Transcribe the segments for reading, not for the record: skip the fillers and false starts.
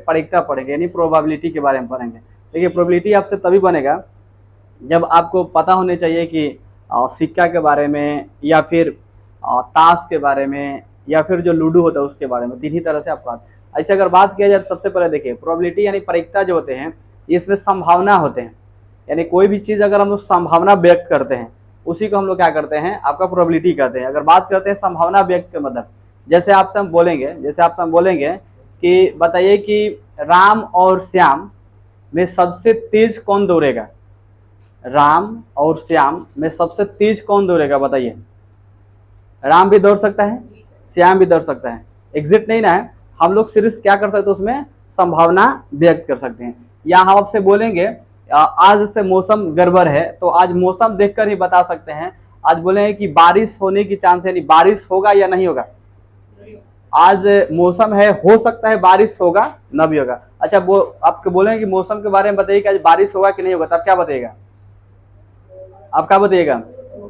प्रायिकता पढ़ेंगे, यानी प्रोबेबिलिटी के बारे में पढ़ेंगे। देखिए प्रोबेबिलिटी आपसे तभी बनेगा जब आपको पता होने चाहिए कि सिक्का के बारे में, या फिर ताश के बारे में, या फिर जो लूडो होता है उसके बारे में। तीन ही तरह से आपको ऐसे अगर बात किया जाए तो सबसे पहले देखिए प्रोबेबिलिटी यानी प्रायिकता जो होते हैं इसमें संभावना होते हैं, यानी कोई भी चीज़ अगर हम लोग संभावना व्यक्त करते हैं उसी को हम लोग क्या करते हैं, आपका प्रोबेबिलिटी कहते हैं। अगर बात करते हैं संभावना व्यक्त का मतलब, जैसे आपसे हम बोलेंगे कि बताइए कि राम और श्याम में सबसे तेज कौन दौड़ेगा, राम और श्याम में सबसे तेज कौन दौड़ेगा बताइए। राम भी दौड़ सकता है, श्याम भी दौड़ सकता है, एग्जिट नहीं ना है। हम लोग सिर्फ क्या कर सकते हैं, उसमें संभावना व्यक्त कर सकते हैं। या हम आपसे बोलेंगे आज से मौसम गड़बड़ है, तो आज मौसम देखकर ही बता सकते हैं। आज बोलेंगे कि बारिश होने की चांस है, यानी बारिश होगा या नहीं होगा। आज मौसम है, हो सकता है बारिश होगा ना भी होगा। अच्छा वो आपको बोलेंगे कि मौसम के बारे में बताइए कि आज बारिश होगा कि नहीं होगा, तब क्या बताइएगा, आप क्या बताइएगा,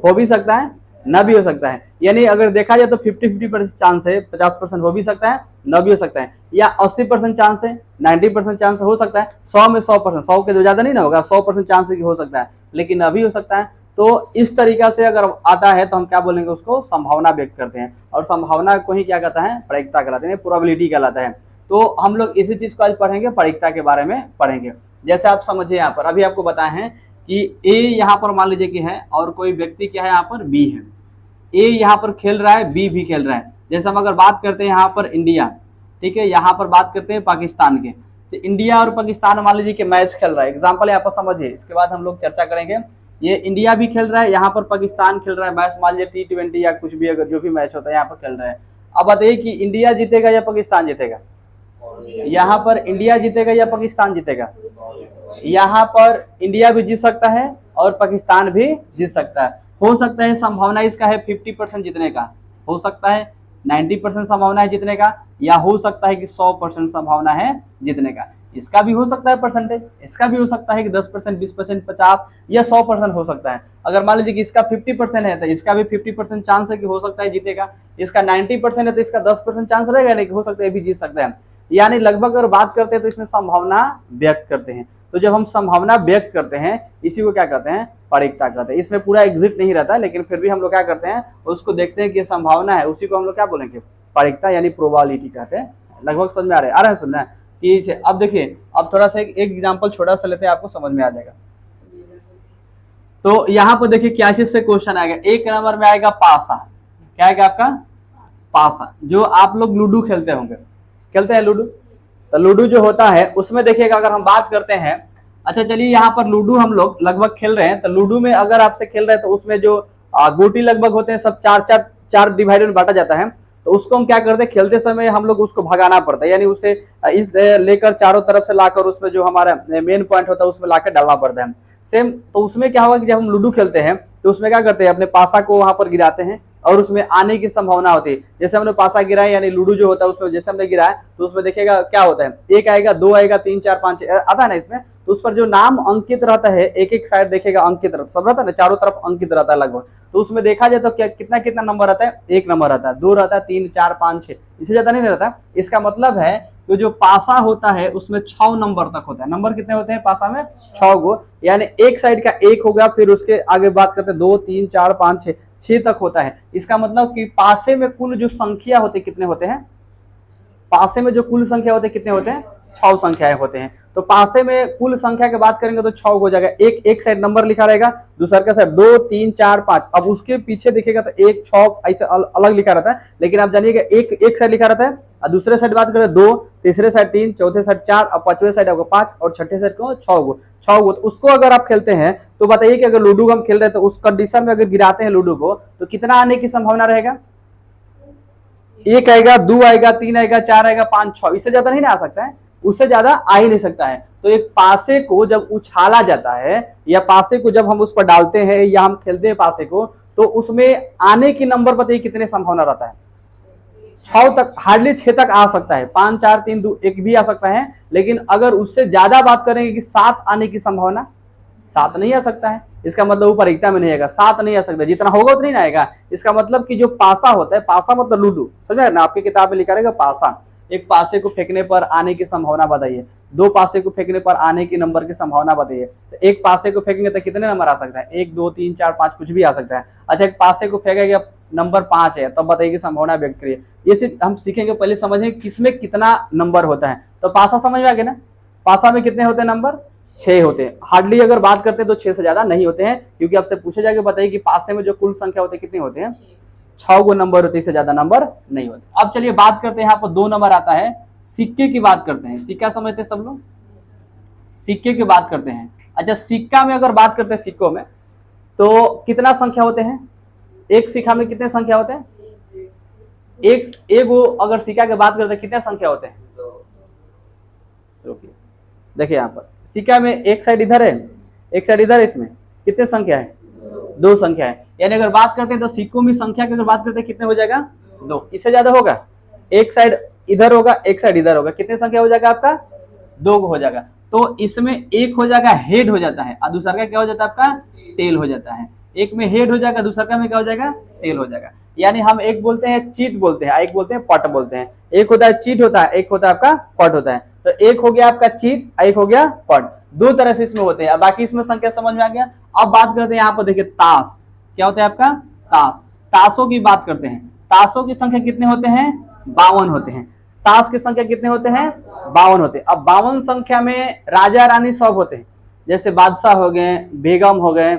हो भी सकता है ना भी हो सकता है। यानी अगर देखा जाए तो 50-50% चांस है, 50% हो भी सकता है ना भी हो सकता है, या 80% चांस है, 90% चांस हो सकता है, 100 में 100%, 100 के ज्यादा नहीं ना होगा, 100% चांस है कि हो सकता है, लेकिन अभी हो सकता है। तो इस तरीका से अगर आता है तो हम क्या बोलेंगे, उसको संभावना व्यक्त करते हैं। और संभावना को ही क्या कहता है, प्रायिकता कहलाते हैं, प्रोबेबिलिटी कहलाता है। तो हम लोग इसी चीज को आज पढ़ेंगे, प्रायिकता के बारे में पढ़ेंगे। जैसे आप समझिए यहाँ पर अभी आपको बताए हैं कि ए यहाँ पर मान लीजिए कि है, और कोई व्यक्ति क्या है यहाँ पर बी है। ए यहाँ पर खेल रहा है, बी भी खेल रहा है। जैसे हम अगर बात करते हैं यहाँ पर इंडिया, ठीक है, यहाँ पर बात करते हैं पाकिस्तान के, तो इंडिया और पाकिस्तान मान लीजिए कि मैच खेल रहा है, एग्जाम्पल यहाँ पर समझिए, इसके बाद हम लोग चर्चा करेंगे। ये इंडिया भी खेल रहा है, यहाँ पर पाकिस्तान खेल रहा है मैच, मान लीजिए T20 या कुछ भी, अगर जो भी मैच होता है यहाँ पर खेल रहा है। अब बताइए कि इंडिया जीतेगा या पाकिस्तान जीतेगा, यहाँ पर इंडिया जीतेगा या पाकिस्तान जीतेगा। यहाँ पर इंडिया भी जीत सकता है और पाकिस्तान भी जीत सकता है। हो सकता है संभावना इसका है 50% जीतने का, हो सकता है 90% संभावना है जीतने का, या हो सकता है कि 100% संभावना है जीतने का। इसका भी हो सकता है परसेंटेज, इसका भी हो सकता है कि 10%, 20%, 50 या 100% हो सकता है। अगर मान लीजिए कि इसका 50% है तो इसका भी 50% चांस है कि हो सकता है जीतेगा। इसका 90% है तो इसका 10% चांस रहेगा नहीं कि हो सकता है भी जीत सकता है। यानी लगभग अगर बात करते हैं तो इसमें संभावना व्यक्त करते हैं। तो जब हम संभावना व्यक्त करते हैं इसी को क्या कहते हैं, प्रायिकता कहते हैं। इसमें पूरा एग्जिट नहीं रहता, लेकिन फिर भी हम लोग क्या करते हैं, उसको देखते हैं कि संभावना है, उसी को हम लोग क्या बोलेंगे, प्रायिकता यानी प्रोबेबिलिटी कहते हैं। लगभग समझ में आ रहा है सुनना है कि अब देखिए, अब थोड़ा सा एक एग्जाम्पल छोटा सा लेते हैं, आपको समझ में आ जाएगा। तो यहाँ पर देखिए क्या चीज से क्वेश्चन आएगा, एक नंबर में आएगा पासा। क्या आएगा आपका, पासा। जो आप लोग लूडो खेलते होंगे, खेलते हैं लूडो, तो लूडो जो होता है उसमें देखिएगा अगर हम बात करते हैं, अच्छा चलिए यहाँ पर लूडो हम लोग लगभग खेल रहे हैं, तो लूडो में अगर आपसे खेल रहे हैं तो उसमें जो गोटी लगभग होते हैं सब चार डिवाइड में बांटा जाता है। तो उसको हम क्या करते हैं, खेलते समय हम लोग उसको भगाना पड़ता है, यानी उसे इस लेकर चारों तरफ से लाकर उसमें जो हमारा मेन पॉइंट होता है उसमें लाकर डालना पड़ता है। सेम तो उसमें क्या होगा कि जब हम लूडो खेलते हैं तो उसमें क्या करते हैं, अपने पासा को वहां पर गिराते हैं और उसमें आने की संभावना होती है। जैसे हमने पासा गिराया, यानी लूडो जो होता है उसमें जैसे हमने गिराया तो उसमें देखिएगा क्या होता है, 1 आएगा, 2 आएगा, 3, 4, 5 आता है ना इसमें। तो उस पर जो नाम अंकित रहता है, एक एक साइड देखिएगा अंकित रहता है, सब रहता है ना, चारों तरफ अंकित रहता है लगभग। तो उसमें देखा जाए तो क्या कितना कितना नंबर आता है, 1 नंबर आता है, 2 रहता है, 3, 4, 5, 6, इससे ज्यादा नहीं रहता। इसका मतलब है तो जो पासा होता है उसमें 6 नंबर तक होता है। नंबर कितने होते हैं पासा में, 6 गो, यानी एक साइड का 1 हो गया, फिर उसके आगे बात करते हैं 2, 3, 4, 5, 6 तक होता है। इसका मतलब कि पासे में कुल जो संख्या होते कितने होते हैं, पासे में जो कुल संख्या होते कितने होते हैं, 6 संख्याएं होते हैं। तो पासे में कुल संख्या की बात करेंगे तो 6 हो जाएगा। एक साइड नंबर लिखा रहेगा, दूसरा का साइड 2, 3, 4, 5। अब उसके पीछे देखिएगा तो 1, 6 ऐसे अलग लिखा रहता है, लेकिन आप जानिएगा एक साइड लिखा रहता है और दूसरे साइड बात करें 2, तीसरे साइड 3, चौथे साइड 4 और पांचवें साइड आपको 5 और छठे साइड को 6 गो। तो उसको अगर आप खेलते हैं तो बताइए कि अगर लूडो हम खेल रहे हैं तो उस कंडीशन में अगर गिराते हैं लूडो को तो कितना आने की संभावना रहेगा, 1 आएगा, 2 आएगा, 3 आएगा, 4 आएगा, 5, 6, इससे ज्यादा नहीं ना आ सकता है, उससे ज्यादा आ ही नहीं सकता है। तो एक पासे को जब उछाला जाता है या पासे को जब हम उस पर डालते हैं या हम खेलते हैं पासे को, तो उसमें आने की नंबर बताइए कितने संभावना रहता है, 6 तक, हार्डली 6 तक आ सकता है, 5, 4, 3, 2, 1 भी आ सकता है। लेकिन अगर उससे ज्यादा बात करेंगे कि 7 आने की संभावना, 7 नहीं आ सकता है। इसका मतलब ऊपर प्रायिकता में नहीं आएगा, 7 नहीं आ सकता, जितना होगा उतना नहीं आएगा। इसका मतलब कि जो पासा होता है, पासा मतलब लूडो, समझे ना, आपकी किताब में लिखा रहेगा पासा। एक पासे को फेंकने पर आने की संभावना बताइए, 2 पासे को फेंकने पर आने की नंबर की संभावना बताइए। तो एक पासे को फेंकेंगे तो कितने नंबर आ सकता है, 1 2 3 4 5 कुछ भी आ सकता है। अच्छा, एक पासे को फेंकेगा नंबर 5 है, तब बताइए कि संभावना व्यक्त करिए। ये सिर्फ हम सीखेंगे, पहले समझें किसमें कितना नंबर होता है। तो पासा समझ में आ गया ना, पासा में कितने होते हैं नंबर, 6 होते हैं। हार्डली अगर बात करते हैं तो 6 से ज्यादा नहीं होते हैं, क्योंकि आपसे पूछे जाके बताइए कि पासे में जो कुल संख्या होती है कितने होते हैं, 6 गो नंबर होते हैं, इससे ज्यादा नंबर नहीं होते। अब चलिए बात करते हैं, यहाँ पर 2 नंबर आता है, सिक्के की बात करते हैं। सिक्का समझते हैं सब लोग, सिक्के की बात करते हैं। अच्छा, सिक्का में अगर बात करते हैं, सिक्कों में तो कितना संख्या होते हैं, एक सिक्का में कितने संख्या होते हैं, एक वो अगर सिक्का की बात करते हैं कितने संख्या होते हैं, देखिए यहाँ पर सिक्का में एक साइड इधर है, एक साइड इधर है, इसमें कितने संख्या है, 2 संख्या है। यानी अगर बात करते हैं तो सिक्कों में संख्या की अगर बात करते हैं कितने हो जाएगा, 2, इससे ज्यादा होगा, एक साइड इधर होगा, एक साइड इधर होगा, कितने संख्या हो जाएगा आपका, 2 हो जाएगा। तो इसमें एक हो जाएगा हेड हो जाता है, और दूसरा का क्या हो जाता है आपका, टेल हो जाता है। एक में हेड हो जाएगा, दूसरा का में क्या हो जाएगा, टेल हो जाएगा। यानी हम एक बोलते हैं चीत बोलते हैं, एक बोलते हैं पट बोलते हैं। एक होता है चीट होता है, एक होता है आपका पट होता है। तो एक हो गया आपका चीट, एक हो गया पट, 2 तरह से इसमें होते हैं। बाकी इसमें संख्या समझ में आ गया। अब बात करते हैं यहाँ पर, देखिए ताश, क्या होता है आपका, ताश। ताशों की बात करते हैं, ताशों की संख्या कितने होते हैं, 52 होते हैं। ताश की संख्या कितने होते हैं, 52 होते हैं। अब 52 संख्या में राजा रानी सब होते हैं, जैसे बादशाह हो गए, बेगम हो गए,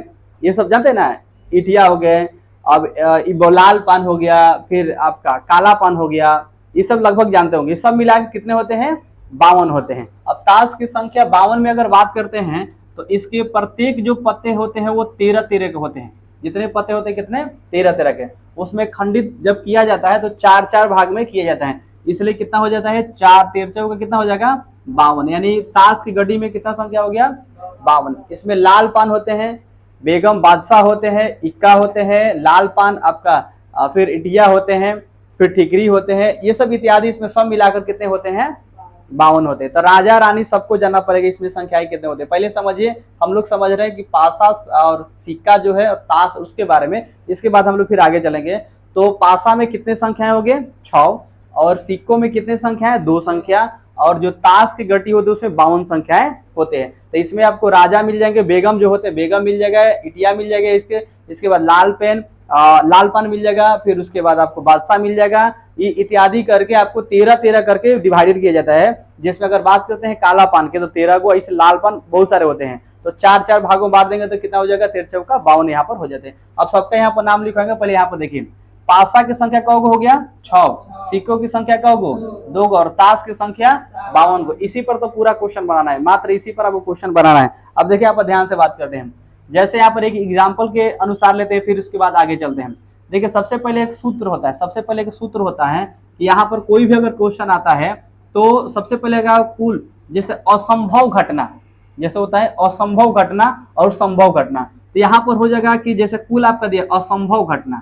ये सब जानते हैं ना, इटिया हो गए, अब लाल पान हो गया, फिर आपका काला पान हो गया, ये सब लगभग जानते होंगे। सब मिला के कितने होते हैं, 52 होते हैं। अब ताश की संख्या 52 में अगर बात करते हैं तो इसके प्रत्येक जो पत्ते होते हैं वो 13-13 के होते हैं। जितने पत्ते होते हैं कितने, 13-13 के। उसमें खंडित जब किया जाता है तो 4-4 भाग में किया जाता है, इसलिए कितना हो जाता है, 4-13 का कितना हो जाएगा, 52। यानी ताश की गड्डी में कितना संख्या हो गया, 52। इसमें लाल पान होते हैं, बेगम बादशाह होते हैं, इक्का होते हैं, लाल पान आपका, फिर इटिया होते हैं, फिर ठिकरी होते हैं, ये सब इत्यादि इसमें सब मिलाकर कितने होते हैं, 52 होते हैं। तो राजा रानी सबको जानना पड़ेगा इसमें संख्याएं कितने होते हैं। पहले समझिए, हम लोग समझ रहे हैं कि पासा और सिक्का जो है और ताश, उसके बारे में। इसके बाद हम लोग फिर आगे चलेंगे। तो पासा में कितने संख्याएं हो गए, 6, और सिक्कों में कितने संख्या है, 2 संख्या, और जो ताश की गट्टी होती है उसमें 52 संख्याएं होते हैं। तो इसमें आपको राजा मिल जाएंगे, बेगम जो होते हैं बेगम मिल जाएगा, इटिया मिल जाएगा, इसके बाद लाल पान मिल जाएगा, फिर उसके बाद आपको बादशाह मिल जाएगा। ये इत्यादि करके आपको 13-13 करके डिवाइडेड किया जाता है। जिसमें अगर बात करते हैं काला पान के तो 13 को, ऐसे लाल पान बहुत सारे होते हैं, तो 4-4 भागों बांट देंगे तो कितना हो जाएगा, 13 का 52 यहाँ पर हो जाते हैं। अब सबका यहाँ पर नाम लिखवाएंगे। पहले यहाँ पर देखिए, पासा की संख्या कौ हो गया, 6, सिक्कों की संख्या कौ गो, 2 गो, और ताश की संख्या 52 गो। इसी पर तो पूरा क्वेश्चन बनाना है, मात्र इसी पर आपको क्वेश्चन बनाना है। अब देखिए यहाँ पर ध्यान से बात करते हैं, जैसे यहाँ पर एक एग्जाम्पल के अनुसार लेते हैं, फिर उसके बाद आगे चलते हैं। देखिए सबसे पहले एक सूत्र होता है, सबसे पहले एक सूत्र होता है कि यहाँ पर कोई भी अगर क्वेश्चन आता है तो सबसे पहले कुल, जैसे असंभव घटना, जैसे होता है असंभव घटना और संभव घटना, तो यहाँ पर हो जाएगा कि जैसे कुल आपका दिया असंभव घटना,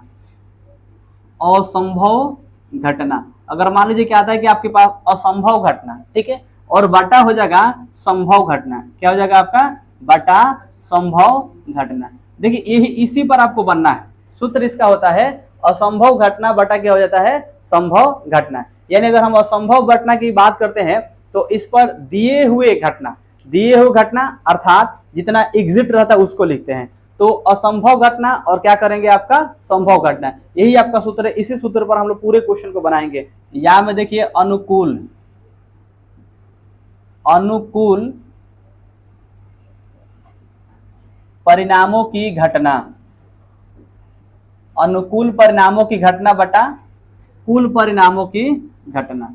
असंभव घटना। अगर मान लीजिए क्या आता है कि आपके पास असंभव घटना, ठीक है, और बटा हो जाएगा संभव घटना। क्या हो जाएगा आपका, बटा संभव घटना। देखिए यही इसी पर आपको बनना है। सूत्र इसका होता है असंभव घटना बटा क्या हो जाता है, संभव घटना। यानी अगर हम असंभव घटना की बात करते हैं तो इस पर दिए हुए घटना अर्थात जितना एग्जिट रहता है उसको लिखते हैं। तो असंभव घटना और क्या करेंगे आपका, संभव घटना। यही आपका सूत्र है। इसी सूत्र पर हम लोग पूरे क्वेश्चन को बनाएंगे। यहां में देखिए अनुकूल परिणामों की घटना, अनुकूल परिणामों की घटना बटा कुल परिणामों की घटना,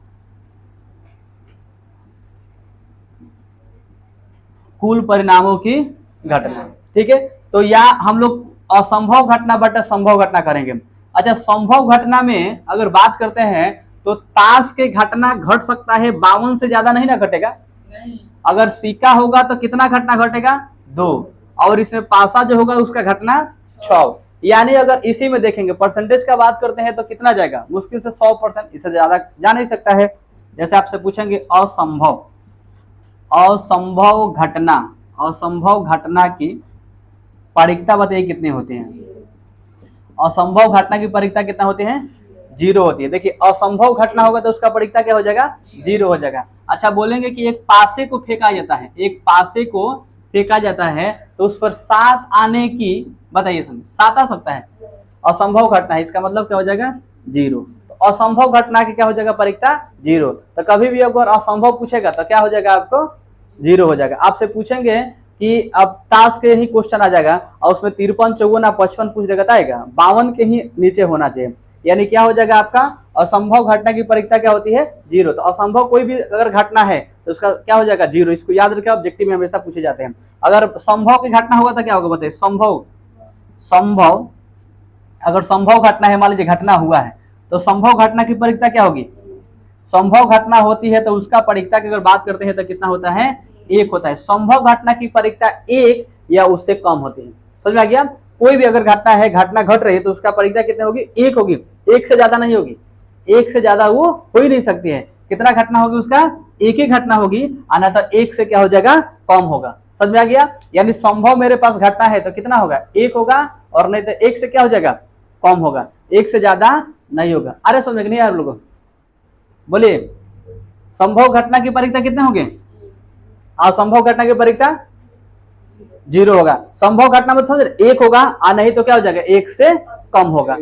कुल परिणामों की घटना, ठीक है। तो या हम लोग असंभव घटना बटा संभव घटना करेंगे। अच्छा, संभव घटना में अगर बात करते हैं तो ताश के घटना घट सकता है, 52 से ज्यादा नहीं ना घटेगा, नहीं। अगर सिक्का होगा तो कितना घटना घटेगा, 2, और इसमें पासा जो होगा उसका घटना 6। यानी अगर इसी में देखेंगे परसेंटेज का बात करते हैं तो कितना जाएगा, मुश्किल से 100%, इससे ज्यादा जा नहीं सकता है। जैसे आपसे पूछेंगे असंभव घटना की परिकता बताइए कितने होते हैं। असंभव घटना की परिकता कितना होते हैं, जीरो होती है। देखिए असंभव घटना होगा तो उसका परीक्षता क्या हो जाएगा, जीरो हो जाएगा। अच्छा बोलेंगे कि एक पासे को फेंका जाता है, एक पासे को फेंका जाता है तो उस पर 7 आने की, बताइए समझ, 7 आ सकता है, असंभव घटना है, इसका मतलब क्या हो जाएगा, जीरो। तो असंभव घटना की क्या हो जाएगा, परीक्षता जीरो। तो कभी भी अगर असंभव पूछेगा तो क्या हो जाएगा, आपको जीरो हो जाएगा। आपसे पूछेंगे कि अब ताश के ही क्वेश्चन आ जाएगा और उसमें 53, 54, 55 पूछ देगा तो आएगा, 52 के ही नीचे होना चाहिए, यानी क्या हो जाएगा आपका, असंभव घटना की परीक्षता क्या होती है, जीरो। तो असंभव कोई भी अगर घटना है तो उसका क्या हो जाएगा, जीरो। इसको याद रखें, ऑब्जेक्टिव में हमेशा पूछे जाते हैं। अगर संभव की घटना होगा तो क्या होगा, बताइए, संभव अगर संभव घटना है, मान लीजिए घटना हुआ है तो संभव घटना की परीक्षता क्या होगी, संभव घटना होती है तो उसका परीक्षता की अगर बात करते हैं तो कितना होता है, 1 होता है। संभव घटना की परीक्षता 1 या उससे कम होती है। समझ में आ गया, कोई भी अगर घटना है, घटना घट रही है तो उसका परीक्षता कितनी होगी, 1 होगी, 1 से ज्यादा नहीं होगी, 1 से ज्यादा वो हो ही नहीं सकती है। कितना घटना होगी उसका, 1 ही घटना होगी, आना तो 1 से क्या हो जाएगा, कम होगा। समझ में आ गया, यानी संभव मेरे पास घटना है तो कितना होगा, 1 होगा, और नहीं तो 1 से क्या हो जाएगा, कम होगा, 1 से ज्यादा नहीं होगा। अरे समझ नहीं यार लोगों, बोलिए, संभव घटना की परीक्षता कितने होंगे, असंभव घटना की परीक्षता जीरो होगा। संभव घटना में समझ 1 होगा, और नहीं तो क्या हो जाएगा, 1 से कम होगा।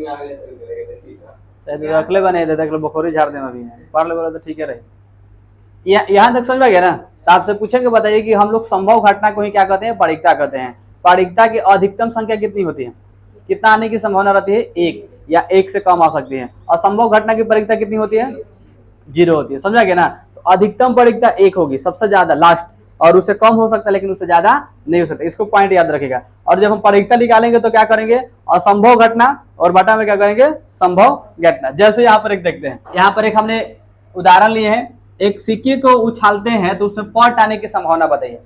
रखले बने बखोरी झाड़ दे अभी पढ़ ले, बोला तो ठीक है रहे। यहाँ तक समझ में गया ना। तो आपसे पूछेंगे, बताइए कि हम लोग संभव घटना को ही क्या कहते हैं, परीक्षता कहते हैं। परीक्षता की अधिकतम संख्या कितनी होती है, कितना आने की संभावना रहती है, 1 या 1 से कम आ सकती है। असंभव घटना की परीक्षता कितनी होती है, 0 होती है। समझा गया ना। तो अधिकतम परीक्षता 1 होगी, सबसे ज्यादा लास्ट, और उससे कम हो सकता है लेकिन उससे ज्यादा नहीं हो सकता। इसको पॉइंट याद रखेगा। और जब हम परीक्षता निकालेंगे तो क्या करेंगे, असंभव घटना और बटा में क्या करेंगे, संभव घटना। जैसे यहाँ पर एक देखते हैं, यहाँ पर एक हमने उदाहरण लिए हैं, एक सिक्के को उछालते हैं तो उसमें पॉट आने की संभावना बताइए।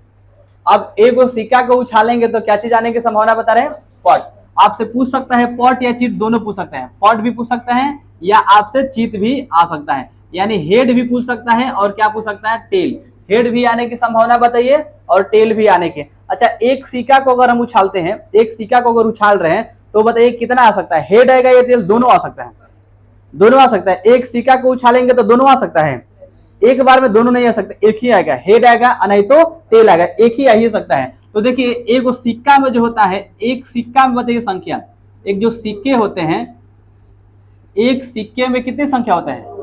अब एक सिक्का को उछालेंगे तो क्या चीज आने की संभावना बता रहे हैं, पॉट। आपसे पूछ सकता है पॉट या चीट, दोनों पूछ सकते हैं। पॉट भी पूछ सकता है या आपसे चीट भी आ सकता है, यानी हेड भी पूछ सकता है और क्या पूछ सकता है, टेल। हेड भी आने की संभावना बताइए और टेल भी आने की। अच्छा, एक सिक्का को अगर हम उछालते हैं, एक सिक्का को अगर उछाल रहे हैं तो बताइए कितना आ सकता है, हेड आएगा या टेल, दोनों आ सकता है, दोनों आ सकता है। एक सिक्का को उछालेंगे तो दोनों आ सकता है, एक बार में दोनों नहीं आ सकते, एक ही आएगा, हेड आएगा नहीं तो टेल आएगा, एक ही आ ही सकता है। तो देखिए एक सिक्का में जो होता है, एक सिक्का में बताइए संख्या, एक जो सिक्के होते हैं, एक सिक्के में कितनी संख्या होता है,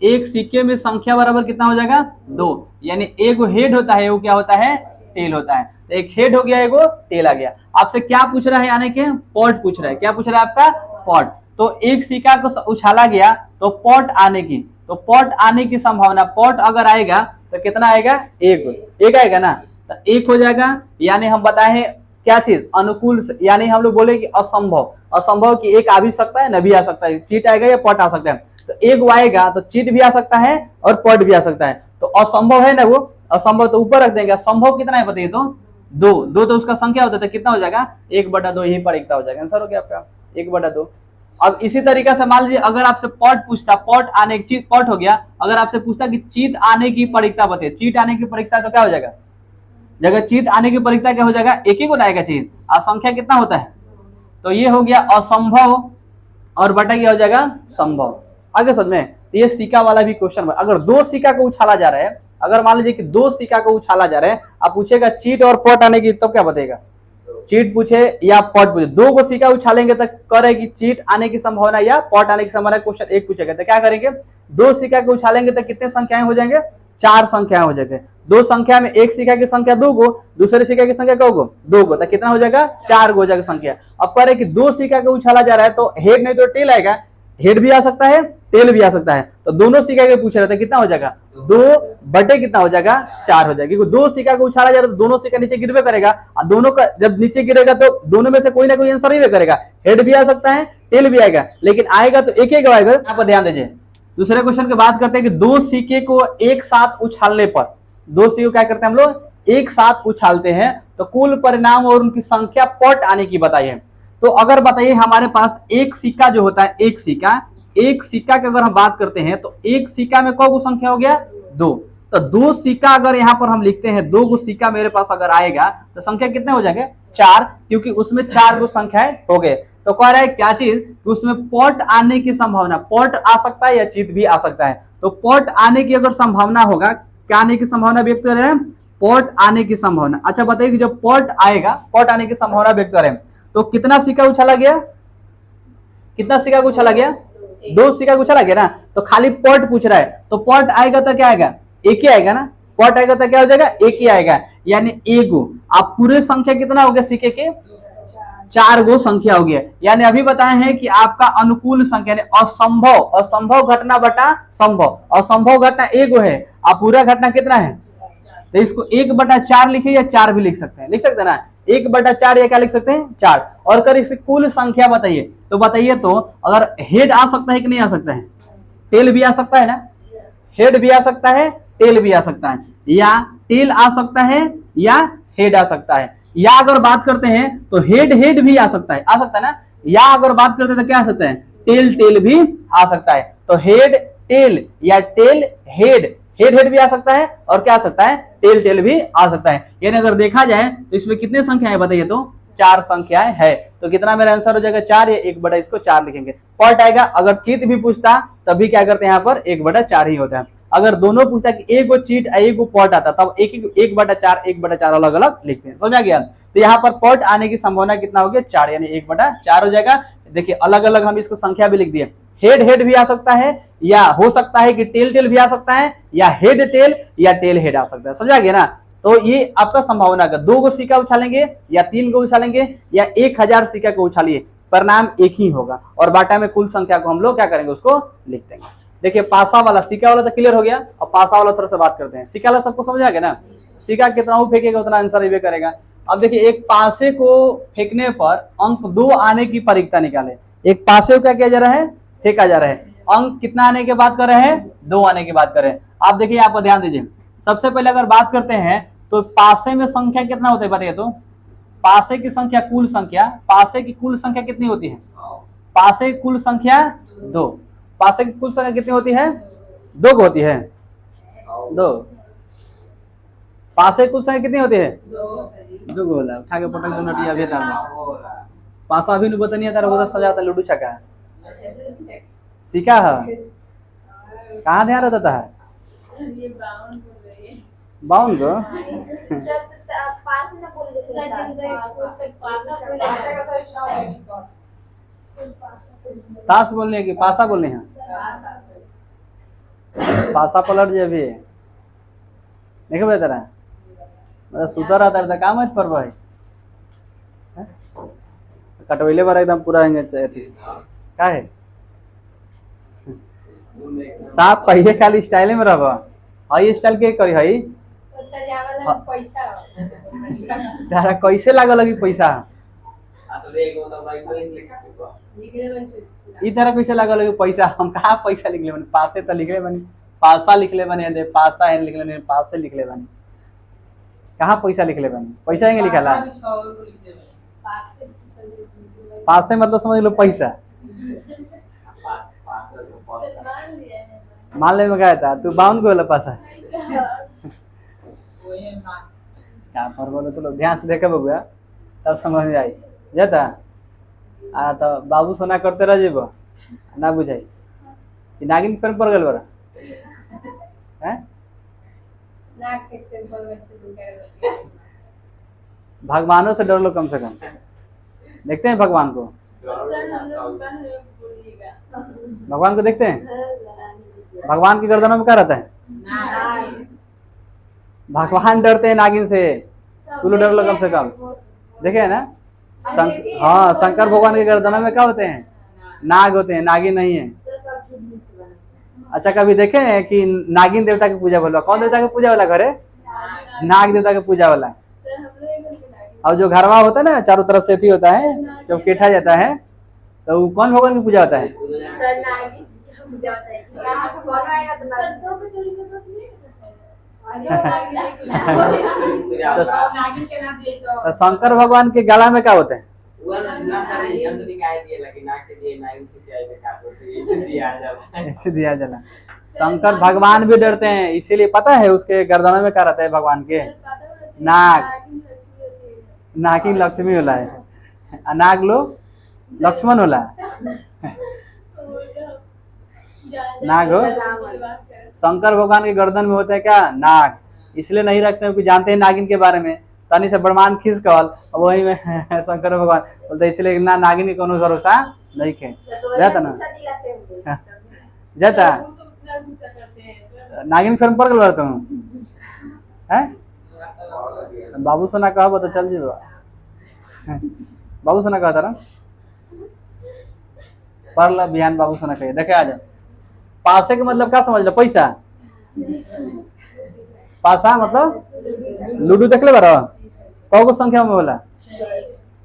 एक सिक्के में संख्या बराबर कितना हो जाएगा, 2, यानी एक हेड होता है, वो क्या होता है, टेल होता है। तो एक हेड हो गया, एक टेल आ गया। आपसे क्या पूछ रहा है, यानी कि पॉट पूछ रहा है। क्या पूछ रहा है आपका, पॉट। तो एक सिक्का को उछाला गया तो पॉट आने की, तो पॉट आने की संभावना, पॉट अगर आएगा तो कितना आएगा, 1 आएगा ना, तो 1 हो जाएगा। यानी हम बताए क्या चीज, अनुकूल, यानी हम लोग बोले कि असंभव, असंभव की एक आ भी सकता है, न भी आ सकता है, चीट आएगा या पॉट आ सकता है। तो 1 आएगा तो चीट भी आ सकता है और पॉट भी आ सकता है। तो असंभव है ना, वो असंभव तो ऊपर रख देंगे। संभव कितना है बताइए, तो 2 तो उसका संख्या होता है, कितना हो जाएगा, 1/2 ही परीक्षता हो जाएगा। आंसर हो गया आपका 1/2। अब इसी तरीके से मान लीजिए अगर आपसे पॉट पूछता, पॉट आने की, पॉट हो गया, अगर आपसे पूछता कि चीट आने की परीक्षता बताइए, चीट आने की परीक्षता तो क्या हो जाएगा, जगह चीट आने की परीक्षता क्या हो जाएगा, 1 ही को आएगा चीट, और संख्या कितना होता है, तो ये हो गया असंभव और बटा क्या हो जाएगा, संभव। आगे समझ में। तो ये सिक्का वाला भी क्वेश्चन, अगर 2 सिक्का को उछाला जा रहा है, अगर मान लीजिए कि 2 सिक्का को उछाला जा रहा है, आप पूछेगा चीट और पॉट आने की, तो क्या बताएगा, चीट पूछे या पॉट पूछे, 2 को सिक्का उछालेंगे तो करेगी चीट आने की संभावना या पॉट आने की संभावना, क्वेश्चन 1 पूछेगा। तो क्या करेंगे, 2 सिक्का को उछालेंगे तो कितने संख्याएं हो जाएंगे, 4 संख्याएं हो जाएंगे। 2 संख्या में एक सिक्का की संख्या 2 गो, दूसरे सिक्का की संख्या क्या गो, 2 गो, तो कितना हो जाएगा, 4 गो हो जाएगा संख्या। अब कह रहे कि 2 सिक्का को उछाला जा रहा है तो हेड नहीं तो टेल आएगा, हेड भी आ सकता है, टेल भी आ सकता है। तो दोनों सिक्का के पूछ रहे थे, कितना हो जाएगा, 2 कितना हो जाएगा, 4 हो जाएगा। क्योंकि 2 सिक्का को उछाला जा रहा है तो दोनों सिक्का नीचे गिरवे करेगा, और दोनों का जब नीचे गिरेगा तो दोनों में से कोई ना कोई आंसर ही करेगा, हेड भी आ सकता है, टेल भी आएगा, लेकिन आएगा तो एक आएगा। यहाँ पर ध्यान दीजिए, दूसरे क्वेश्चन की बात करते हैं कि 2 सिक्के को एक साथ उछालने पर, 2 सिक्के क्या करते हैं हम लोग, एक साथ उछालते हैं तो कुल परिणाम और उनकी संख्या पॉट आने की बताइए। तो अगर बताइए हमारे पास एक सिक्का जो होता है, एक सिक्का की अगर हम बात करते हैं तो एक सिक्का में कौन संख्या हो गया, 2। तो 2 सिक्का अगर यहाँ पर हम लिखते हैं, 2 सिक्का मेरे पास अगर आएगा तो संख्या कितने हो जाएंगे, 4, क्योंकि उसमें 4 संख्याएं हो गए। तो कह रहा है क्या चीज कि उसमें पॉट आने की संभावना, पॉट आ सकता है या चीत भी आ सकता है। तो पॉट आने की अगर संभावना होगा, क्या आने की संभावना व्यक्त कर रहे हैं, पॉट आने की संभावना। अच्छा बताइए कि जब पॉट आएगा, पॉट आने की संभावना व्यक्त करें तो कितना सिक्का उछाला गया, कितना सिक्का को उछाला गया, 2 सिक्का को उछाला गया ना। तो खाली पॉट पूछ रहा है, तो पॉट आएगा तो क्या आएगा, एक ही आएगा ना, पॉट आएगा तो क्या हो जाएगा, एक ही आएगा, यानी एगो। आप पूरे संख्या कितना हो गया सिक्के के, 4 गो संख्या हो गया। यानी अभी बताए हैं कि आपका अनुकूल संख्या असंभव, असंभव घटना बटा संभव, असंभव घटना एगो है, आप पूरा घटना कितना है, तो इसको 1/4 लिखिए या 4 भी लिख सकते हैं, लिख सकते हैं ना, 1/4 या क्या लिख सकते हैं, 4। और कर इसकी कुल संख्या बताइए, तो बताइए तो अगर हेड आ सकता है कि नहीं आ सकता है, टेल भी आ सकता है ना, हेड भी आ सकता है, टेल भी आ सकता है, या टेल आ सकता है या हेड आ सकता है, या अगर बात करते हैं तो हेड हेड भी आ सकता है, आ सकता है ना, या अगर बात करते हैं तो क्या आ सकता है, टेल टेल भी आ सकता है। तो हेड टेल या टेल हेड, हेड हेड भी आ सकता है और क्या आ सकता है, टेल टेल भी आ सकता है। यानी अगर देखा जाए तो इसमें कितने संख्याएं बताइए, तो 4 संख्याएं है। तो कितना मेरा आंसर हो जाएगा, 4 या 1/, इसको 4 लिखेंगे। पॉट आएगा, अगर चीट भी पूछता तभी क्या करते हैं, यहाँ पर 1/4 ही होता है। अगर दोनों पूछता कि एक चीट एक पॉट आता तब 1/4 अलग अलग लिखते हैं, समझा गया। तो यहाँ पर पॉट आने की संभावना कितना हो गया, 4, यानी 1/4 हो जाएगा। देखिए अलग अलग हम इसको संख्या भी लिख दिए, हेड हेड भी आ सकता है, या हो सकता है कि टेल टेल भी आ सकता है, या हेड टेल या टेल हेड आ सकता है, समझा गया ना। तो ये आपका संभावना का 2 गो सिक्का उछालेंगे या 3 गो उछालेंगे या 1000 सिक्का को उछालिए, परिणाम एक ही होगा। और बाटा में कुल संख्या को हम लोग क्या करेंगे, उसको लिख देंगे। देखिए पासा वाला, सिक्का वाला तो क्लियर हो गया, और पासा वाला थोड़ा सा बात करते हैं। सिक्का वाला सबको समझ आ गया ना, सिक्का कितना फेंकेगा उतना आंसर ही करेगा। अब देखिए एक पासे को फेंकने पर अंक 2 आने की परीक्षा निकाले। एक पासे को क्या किया जा रहा है, फेंका जा रहा है, अंक कितना आने के बाद कर रहे हैं, 2 आने की बात कर रहे हैं। आप देखिए यहाँ पर ध्यान दीजिए, सबसे पहले अगर बात करते हैं तो पासे में संख्या कितना होता है बताइए तो, पासे की संख्या, कुल संख्या, पासे की कुल संख्या कितनी होती है, पासे की कुल संख्या 2, पासे की कुल संख्या कितनी होती है, 2 को होती है, 2। पासे की कुल संख्या कितनी होती है, 2 को बोला, उठा के पटक दो नटिया बेटा में। पासा भी नहीं बतानी है तारा, उधर सजाता लूडू छक्का सीखा है, कहाँ ध्यान रहता है, बाउन को ताश बोलने की पासा बोलने हैं, पासा पलट जे भी देखे भाई तेरा मतलब सुधर आता रहता, काम है पर भाई कटवैले बार एकदम पूरा का है साफ कहिए, खाली स्टाइल में रह हई स्टाइल के करी हई तारा कैसे लागल लगी पैसा, ई तरह कैसे लागल लगी पैसा, हम कहाँ पैसा लिखले बनी, पासे तो लिखले बनी, पासा लिखले बनी, दे पासा है लिखले बनी, पासे लिखले बनी, कहाँ पैसा लिखले बनी, पैसा है लिखला, पासे मतलब समझ लो पैसा, मान ले में गया था तू बाउन को पासा क्या पर बोलो, तो ध्यान से देखे बबुआ तब समझ में आई जाता। आ तो बाबू सोना करते रह जेब ना बुझाई कि नागिन पर पड़ गल बड़ा हैं, भगवानों से डर लो कम से कम, देखते हैं भगवान को, भगवान को देखते हैं, भगवान की गर्दनों में क्या रहता है, भगवान डरते हैं नागिन से, तू लोग डर लो कम से कम, देखे है ना। हाँ शंकर भगवान के गर्दनों में क्या होते हैं, नाग होते हैं, नागिन नहीं है। अच्छा कभी देखे हैं कि नागिन देवता की पूजा वाला, कौन देवता की पूजा वाला घर है, नाग देवता की पूजा वाला। और जो घरवा होता है ना चारों तरफ से थी होता है, जब केठा जाता है तो वो कौन भगवान की पूजा होता है, तो शंकर भगवान के गला में क्या होते हैं, ऐसे दिया जला। शंकर भगवान भी डरते हैं, इसीलिए पता है उसके गर्दनों में क्या रहता है भगवान के, नाग, नागिन लक्ष्मी होला है, नाग लोग लक्ष्मण होला नाग हो। शंकर भगवान के गर्दन में होता है क्या? नाग। इसलिए नहीं रखते हैं कि जानते हैं नागिन के बारे में, तनी से ब्रह्मांड खींच कहल, अब वही में शंकर भगवान बोलते इसलिए ना नागिन के कोनो भरोसा नहीं खे जाता ना जाता नागिन फिल्म पढ़ गल तुम है बाबू सोना कह तो चल जीवा बाबू सोना कहा था पढ़ ला बिहान बाबू सोना कहिए देखे आ जाए। पासे का मतलब क्या समझ लो? पैसा। पासा मतलब लूडो देख ले बारा कौ संख्या में बोला?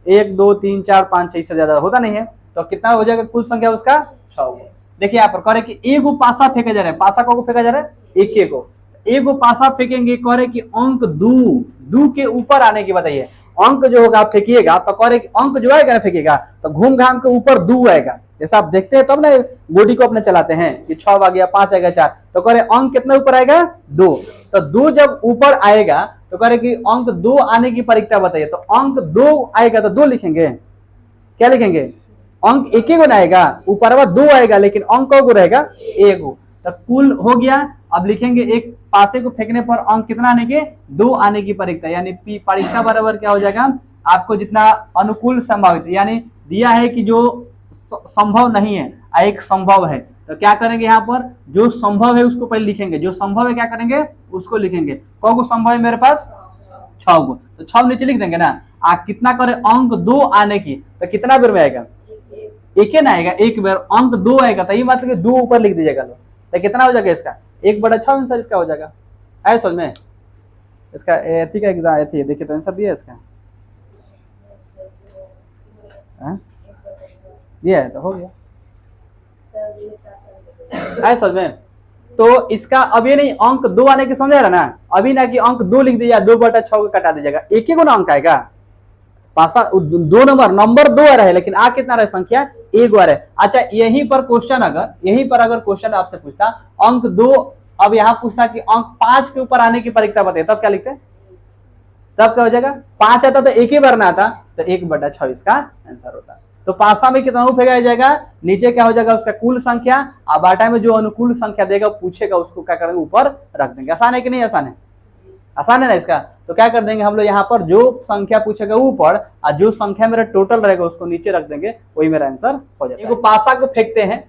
1 2 3 4 5 6 से ज्यादा होता नहीं है, तो कितना हो जाएगा कुल संख्या उसका? 6। देखिए यहाँ पर करे कि एगो पासा फेंका जा रहा है। पासा को फेंका जा रहा है? एक को एगो पासा फेंकेंगे, करे कि अंक दू के ऊपर आने की बताइए। अंक जो होगा आप फेंकिएगा तो करे कि अंक जो आएगा ना फेंकिएगा तो घूम घाम के ऊपर 2 आएगा। जैसा आप देखते हैं तब ना बॉडी को अपने चलाते हैं कि 6 आ गया 5 आएगा 4, तो करे अंक कितना ऊपर आएगा? 2। तो 2 जब ऊपर आएगा तो करे कि अंक 2 आने की परीक्षा बताइए। तो अंक 2 आएगा तो 2 लिखेंगे। क्या लिखेंगे? अंक एक ना आएगा, ऊपर 2 आएगा लेकिन अंक को रहेगा 1। तो कुल हो गया। अब लिखेंगे एक पासे को फेंकने पर अंक कितना आने के? 2 आने की परीक्षा, यानी परीक्षा बराबर क्या हो जाएगा आपको? जितना अनुकूल संभावित, यानी दिया है कि जो संभव नहीं है एक संभव है, तो क्या करेंगे यहाँ पर? जो संभव है उसको पहले लिखेंगे। जो संभव है क्या करेंगे? उसको लिखेंगे। कौ को संभव है मेरे पास? 6 को, तो 6 नीचे लिख देंगे ना। कितना करे अंक 2 आने की, तो कितना बेर में आएगा? एक ना आएगा, एक बार अंक 2 आएगा तो ये मतलब कि 2 ऊपर लिख दीजिएगा। तो कितना हो जाएगा इसका? 1/6 आंसर इसका हो जाएगा। है समझ में? इसका एथी का एग्जाम एथी देखिए तो आंसर दिया इसका दिया है तो हो गया। है समझ में? तो इसका अब ये नहीं अंक 2 आने की समझ रहा ना, अभी ना कि अंक 2 लिख दीजिएगा, 2/6 को कटा दीजिएगा, एक ही को ना अंक आएगा। पासा 2 नंबर 2 आ रहा है लेकिन आ कितना रहा? संख्या 1 आ रहा है। अच्छा यहीं पर क्वेश्चन आपसे पूछता अंक 2, अब यहाँ पूछता कि अंक 5 के ऊपर आने की परीक्षा बताइए, तब क्या लिखते? तब क्या हो जाएगा? 5 आता तो एक ही बार ना आता, तो 1/6 इसका आंसर होता। तो पासा में कितना फेंका जाएगा? नीचे क्या हो जाएगा? उसका कुल संख्या, और बाटा में जो अनुकूल संख्या देगा पूछेगा उसको क्या करेंगे? ऊपर रख देंगे। आसान है कि नहीं? आसान है, आसान है ना इसका। तो क्या कर देंगे हम लोग यहाँ पर, जो संख्या पूछेगा ऊपर और जो संख्या मेरा टोटल रहेगा उसको नीचे रख देंगे, वही मेरा आंसर हो जाएगा। एगो पासा को फेंकते हैं,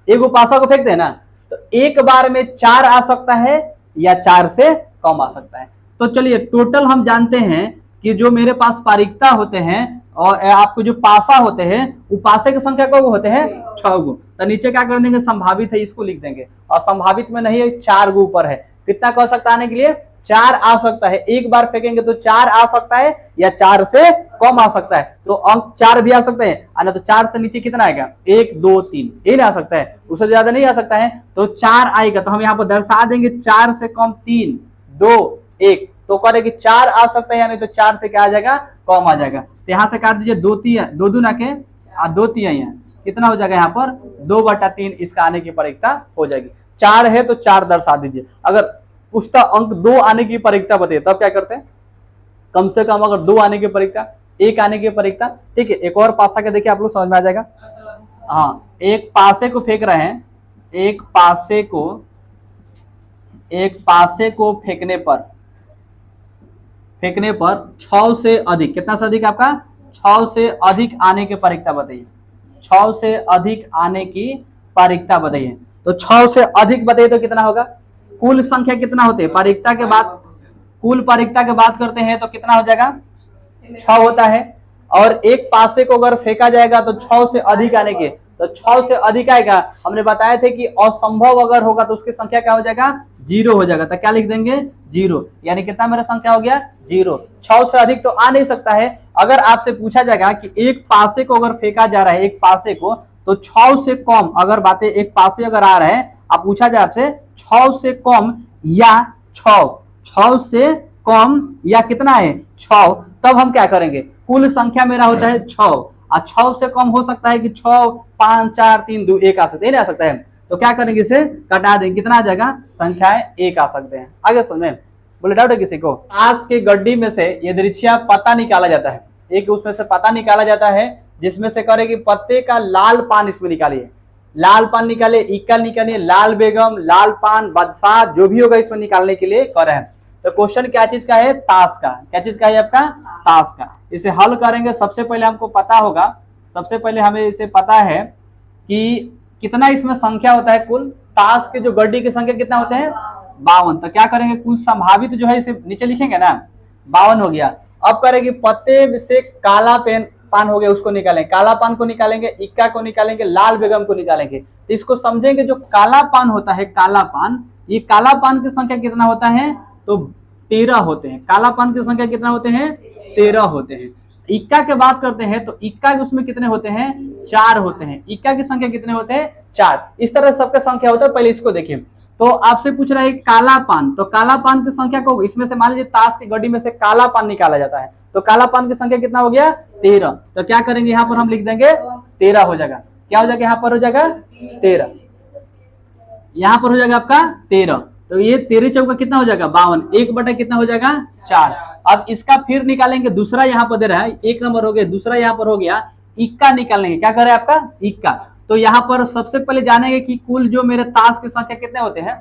एगो पासा को फेंकते हैं ना, तो एक बार में 4 आ सकता है या 4 से कम आ सकता है। तो चलिए टोटल हम जानते हैं कि जो मेरे पास पारिकता होते हैं और आपको जो पासा होते हैं वो पासे की संख्या को होते हैं 6 गो। तो नीचे क्या कर देंगे? संभावित है इसको लिख देंगे, और संभावित में नहीं है 4 गो ऊपर है। कितना कह सकता आने के लिए? 4 आ सकता है। एक बार फेंकेंगे तो 4 आ सकता है या 4 से कम आ सकता है। तो अंक 4 भी आ सकते हैं, ना तो 4 से नीचे कितना आएगा? 1 2 3 ये आ सकता है, उससे ज्यादा नहीं आ सकता है। तो 4 आएगा तो हम यहाँ पर दर्शा देंगे 4 से कम 3 2 1, तो करेंगे 4 आ सकता है, यानी तो 4 से क्या आ जाएगा? कम आ जाएगा। तो यहाँ से काट दीजिए 2 दूना के 2 3 कितना हो जाएगा? यहाँ पर 2/3 इसका आने की परीक्षा हो जाएगी। 4 है तो 4 दर्शा दीजिए। अगर पूछता अंक 2 आने की परीक्षा बताइए, तब क्या करते हैं? कम से कम अगर 2 आने की परीक्षा, 1 आने की परीक्षा, ठीक है। एक और पासा के देखिए आप लोग समझ में आ जाएगा। हाँ, एक पासे को फेंक रहे हैं, एक पासे को फेंकने पर 6 से अधिक, कितना से अधिक आपका? 6 से अधिक आने की परीक्षा बताइए। 6 से अधिक आने की परीक्षा बताइए। तो 6 से अधिक बताइए तो कितना होगा? कुल संख्या कितना होते हैं पारिकता के बाद? कुल पारिकता के बात करते हैं तो कितना हो जाएगा? 6 होता है। और एक पासे को अगर फेंका जाएगा तो 6 से अधिक आने के, तो 6 से अधिक आएगा। हमने बताया थे कि असंभव अगर होगा तो उसकी संख्या क्या हो जाएगा? 0 हो जाएगा। तो क्या लिख देंगे? 0, यानी कितना मेरा संख्या हो गया? 0। 6 से अधिक तो आ नहीं सकता है। अगर आपसे पूछा जाएगा कि एक पासे को अगर फेंका जा रहा है, एक पासे को, तो 6 से कम अगर बातें, एक पासे अगर आ रहा है, आप पूछा जाए आपसे 6 से कम या 6 से कम या कितना है? 6, तब हम क्या करेंगे? कुल संख्या मेरा होता है 6, और 6 से कम हो सकता है कि 6 5 4 3 2 1 आ सकते हैं, नहीं आ सकता है। तो क्या करेंगे? इसे कटा देंगे, कितना आ जाएगा? संख्याएं 1 आ सकते हैं। आगे सुनिए, बोले डाउट है किसी को? पास के गड्डी में से यदृच्छा पता निकाला जाता है, एक उसमें से पता निकाला जाता है जिसमें से करेगी पत्ते का लाल पान इसमें निकालिए, लाल पान निकाले, इक्का निकालिए, लाल बेगम, लाल पान, बादशाह, जो भी होगा इसमें निकालने के लिए कर रहे हैं। तो क्वेश्चन क्या चीज का है? ताश का। क्या चीज का है आपका? ताश का। इसे हल करेंगे, सबसे पहले हमको पता होगा, सबसे पहले हमें इसे पता है कि कितना इसमें संख्या होता है कुल। ताश के जो गड्डी की संख्या कितना होते हैं? 52। तो क्या करेंगे, कुल संभावित जो है इसे नीचे लिखेंगे ना, 52 हो गया। अब करेंगे पत्ते से काला पान हो गया, उसको निकालेंगे, काला पान को निकालेंगे, इक्का को निकालेंगे, लाल बेगम को निकालेंगे। तो इसको समझेंगे, जो काला पान होता है, काला पान, ये काला पान की संख्या कितना होता है? तो 13 होते हैं। काला पान की संख्या कितना होते हैं? 13 होते हैं। इक्का के बात करते हैं तो इक्का के उसमें कितने होते हैं? 4 होते हैं। इक्का की संख्या कितने होते हैं? 4। इस तरह सबका संख्या होता है। पहले इसको देखिए, तो आपसे पूछ रहा है काला पान, तो काला पान की संख्या को इसमें से मान लीजिए ताश की गड्डी में से काला पान निकाला जाता है, तो काला पान की संख्या कितना हो गया? 13। तो क्या करेंगे, यहाँ पर हम लिख देंगे 13 हो जाएगा। क्या हो जाएगा? यहाँ पर हो जाएगा 13, यहाँ पर हो जाएगा आपका 13। तो ये 13 चौका कितना हो जाएगा? 52। 1 बटा कितना हो जाएगा? 4। अब इसका फिर निकालेंगे, दूसरा यहाँ पर दे रहा है, 1 नंबर हो गया, दूसरा यहाँ पर हो गया, इक्का निकालेंगे। क्या करे आपका? इक्का। तो यहाँ पर सबसे पहले जानेंगे कि कुल जो मेरे ताश की संख्या कितने होते हैं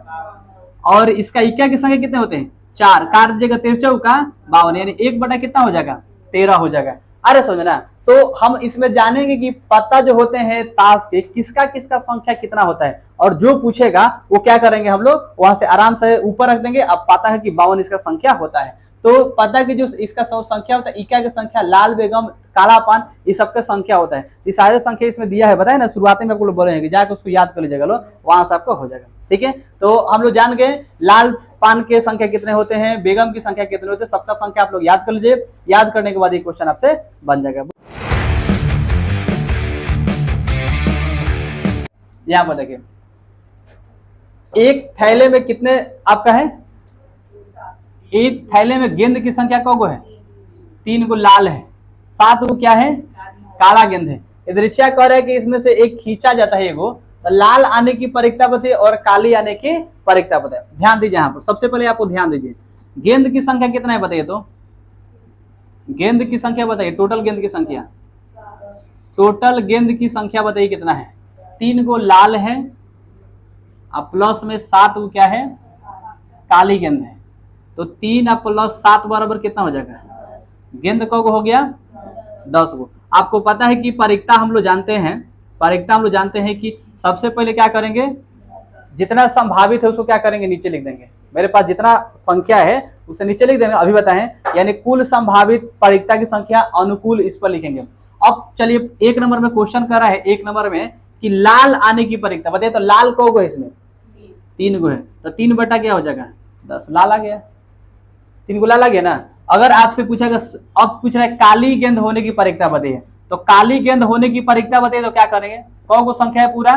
और इसका इक्का की संख्या कितने होते हैं? 4। काट दीजिएगा, 13 चौका 52, यानी 1 बटा कितना हो जाएगा? 13 हो जाएगा। अरे समझना, तो हम इसमें जानेंगे कि पत्ता जो होते हैं ताश के, किसका किसका संख्या कितना होता है, और जो पूछेगा वो क्या करेंगे, हम लोग वहां से आराम से ऊपर रख देंगे। अब पता है कि 52 इसका संख्या होता है, तो पता कि जो इसका संख्या होता है, इक्का की संख्या, लाल बेगम, काला पान, ये सबका संख्या होता है। ये सारे संख्या इसमें दिया है, बताए ना, शुरुआत में आपको लोग बोलेंगे, जाकर उसको याद कर लीजिएगा, लो वहां से आपको हो जाएगा। ठीक है, तो हम लोग जान गए लाल पान के संख्या कितने होते हैं, बेगम की संख्या कितने होते हैं, सबका संख्या आप लोग याद कर लीजिए। याद करने के बाद ये क्वेश्चन आपसे बन जाएगा। यहाँ पर देखिए, एक थैले में कितने आपका है? एक थैले में गेंद की संख्या कौ गो है? 3 गो लाल है, 7 गो क्या है? काला गेंद है। दृश्य कह रहा है कि इसमें से एक खींचा जाता है, एगो तो लाल आने की परीक्षा बताइए और काली आने की परीक्षा बताइए। ध्यान दीजिए, यहाँ पर सबसे पहले आपको ध्यान दीजिए, गेंद की संख्या कितना है बताइए, तो गेंद की संख्या बताइए, टोटल गेंद की संख्या, टोटल गेंद की संख्या बताइए कितना है? 3 गो लाल है, अब प्लस में 7 गो क्या है? काली गेंद है। तो 3 प्लस 7 बराबर कितना हो जाएगा? गेंद को हो गया 10 गो। आपको पता है कि परीक्षा हम लोग जानते हैं, परीक्षा हम लोग जानते हैं कि सबसे पहले क्या करेंगे, जितना संभावित है उसको क्या करेंगे, नीचे लिख देंगे। मेरे पास जितना संख्या है उसे नीचे लिख देंगे, अभी बताएं, यानी कुल संभावित परीक्षा की संख्या अनुकूल इस पर लिखेंगे। अब चलिए, 1 नंबर में क्वेश्चन कर रहा है, 1 नंबर में कि लाल आने की परीक्षा बताइए, तो लाल को गो इसमें 3 गो है, तो 3 बटा क्या हो जाएगा? 10। लाल आ गया, 3 गो लाल आ गया ना। अगर आपसे पूछेगा, अब पूछ रहा है काली गेंद होने की परीक्षा बताइए, तो काली गेंद होने की परीक्षा बताइए, तो क्या करेंगे, कौ गो संख्या है पूरा,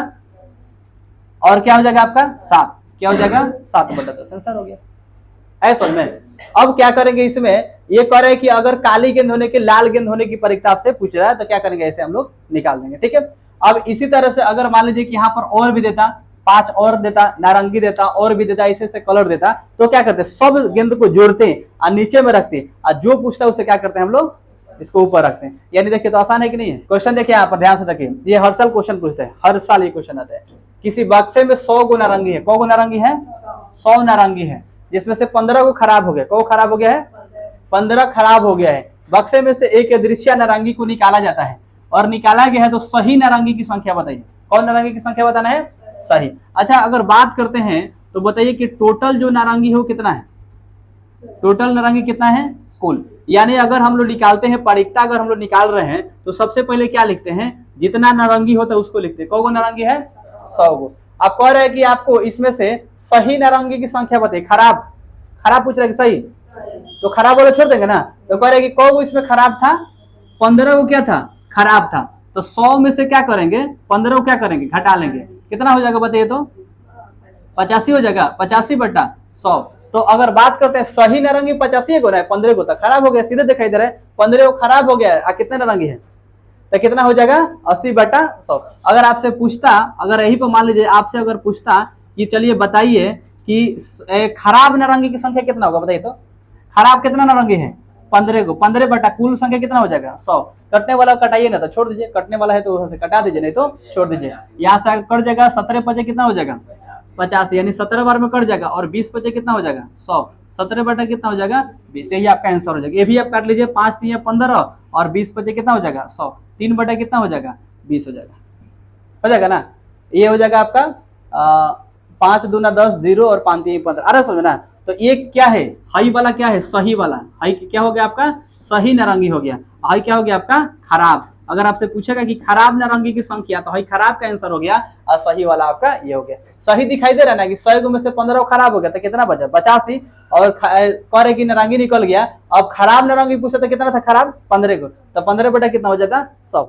और क्या हो जाएगा आपका? 7। क्या हो जाएगा? 7 बटा 10। आंसर हो गया, है समझ में। अब क्या करेंगे, इसमें ये कह रहे हैं कि अगर काली गेंद होने की, लाल गेंद होने की परीक्षा आपसे पूछ रहा है, तो क्या करेंगे, ऐसे हम लोग निकाल देंगे। ठीक है, अब इसी तरह से अगर मान लीजिए कि यहाँ पर और भी देता, 5 और देता, नारंगी देता, और भी देता, ऐसे कलर देता, तो क्या करते, सब गेंद को जोड़ते हैं और नीचे में रखते हैं, और जो पूछता है उसे क्या करते हैं हम लोग, इसको ऊपर रखते हैं। यानी देखिए, तो आसान है कि नहीं है। क्वेश्चन देखिए यहाँ पर ध्यान से देखिए, ये हर साल क्वेश्चन पूछते हैं, हर साल ये क्वेश्चन आता है। किसी बक्से में 100 गो नारंगी है, कौ गो नारंगी है? 100 नारंगी है, जिसमें से 15 को खराब हो गया। कौ खराब हो गया है? 15 खराब हो गया है। बक्से में से एक अदृश्य नारंगी को निकाला जाता है, और निकाला गया है तो सही नारंगी की संख्या बताइए। कौन नारंगी की संख्या बताना है? सही। अच्छा, अगर बात करते हैं तो बताइए कि टोटल जो नारंगी है वो कितना है? टोटल नारंगी कितना है? कुल। यानी अगर हम लोग निकालते हैं परीक्षा, अगर हम लोग निकाल रहे हैं तो सबसे पहले क्या लिखते हैं, जितना नारंगी होता है उसको लिखते हैं। कौ गो नारंगी है? 100 गो। आप कह रहे हैं कि आपको इसमें से सही नारंगी की संख्या बताइए। खराब, खराब पूछ रहे हैं कि सही, तो खराब वाला छोड़ देंगे ना। तो कह रहे हैं कि कौ गो इसमें खराब था? 15 गो क्या था? खराब था। तो 100 में से क्या करेंगे, 15 को क्या करेंगे, घटा लेंगे। कितना हो जाएगा बताइए, तो 85 हो जाएगा। 85 बटा 100। तो अगर बात करते हैं सही नारंगी 85 को ना, 15 को तो खराब हो गया, सीधे दिखाई दे रहा है 15 को खराब हो गया। कितने नारंगी है, तो कितना हो जाएगा? 80 बटा 100। अगर आपसे पूछता, अगर यही पर मान लीजिए आपसे अगर पूछता कि चलिए बताइए कि खराब नारंगी की संख्या कितना होगा, बताइए तो। खराब कितना नारंगी है? 15 को 15 बटा कुल संख्या कितना हो जाएगा 100। कटने वाला कटाइए ना तो छोड़ दीजिए, कटने वाला है तो उधर से कटा दीजिए, नहीं तो छोड़ दीजिए। यहाँ से कट जाएगा 17 पचे कितना हो जाएगा 50, यानी 17 बार में कट जाएगा, और 20 पचे कितना हो जाएगा 100। 17 बटा कितना हो जाएगा 20, यही आपका आंसर हो जाएगा। ये भी आप काट लीजिए, 5 3 15 और 20 पचे कितना हो जाएगा 100, 3 बटा कितना हो जाएगा 20 हो जाएगा ना। ये हो जाएगा आपका 5 दूना 10 0 और 5 3 15। अरे समझ ना, तो ये क्या है, हाई वाला क्या है, सही वाला। हाई क्या हो गया आपका, सही नारंगी हो गया। हाई क्या हो गया आपका, खराब। अगर आपसे पूछेगा कि खराब नारंगी की संख्या, तो हाई खराब का आंसर हो गया, और सही वाला आपका ये हो गया। सही दिखाई दे रहा है ना कि 100 में से 15 खराब हो गया, तो कितना बचा 85, और करे की नारंगी निकल गया। अब खराब नारंगी पूछा तो कितना था खराब 15 को, तो 15 बटा कितना हो जाता 100।